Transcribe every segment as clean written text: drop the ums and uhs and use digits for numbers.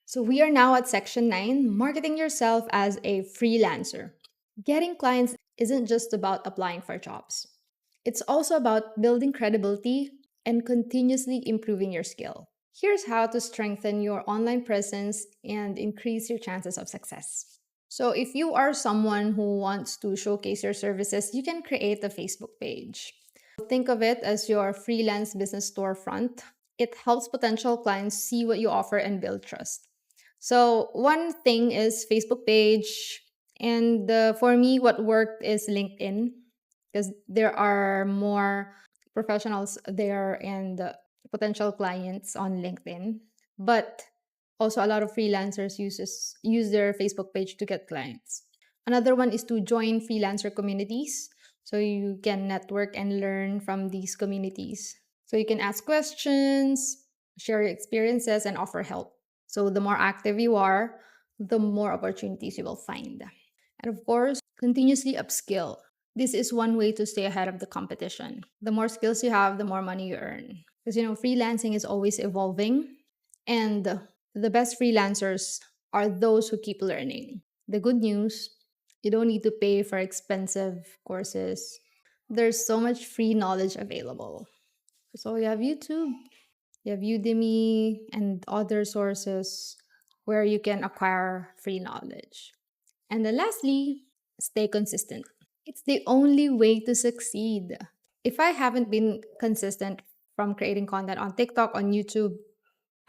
So we are now at section 9, marketing yourself as a freelancer. Getting clients isn't just about applying for jobs. It's also about building credibility and continuously improving your skill. Here's how to strengthen your online presence and increase your chances of success. So, if you are someone who wants to showcase your services, you can create a Facebook page. Think of it as your freelance business storefront. It helps potential clients see what you offer and build trust. So, one thing is Facebook page. And for me, what worked is LinkedIn because there are more professionals there and potential clients on LinkedIn. But also, a lot of freelancers use their Facebook page to get clients. Another one is to join freelancer communities so you can network and learn from these communities. So you can ask questions, share your experiences, and offer help. So the more active you are, the more opportunities you will find. And of course, continuously upskill. This is one way to stay ahead of the competition. The more skills you have, the more money you earn. Because freelancing is always evolving, and the best freelancers are those who keep learning. The good news, you don't need to pay for expensive courses. There's so much free knowledge available. So you have YouTube, you have Udemy, and other sources where you can acquire free knowledge. And then lastly, stay consistent. It's the only way to succeed. If I haven't been consistent from creating content on TikTok, on YouTube,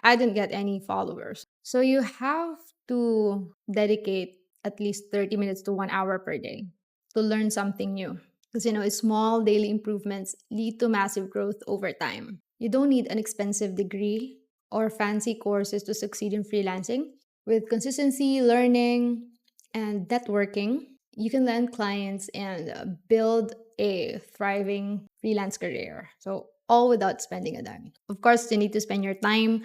I didn't get any followers. So you have to dedicate at least 30 minutes to 1 hour per day to learn something new. Because small daily improvements lead to massive growth over time. You don't need an expensive degree or fancy courses to succeed in freelancing. With consistency, learning, and networking, you can land clients and build a thriving freelance career. So, all without spending a dime. Of course, you need to spend your time,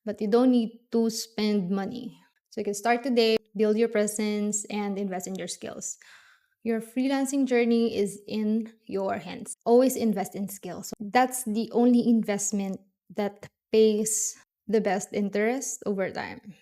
but you don't need to spend money. So, you can start today, build your presence, and invest in your skills. Your freelancing journey is in your hands. Always invest in skills. That's the only investment that pays the best interest over time.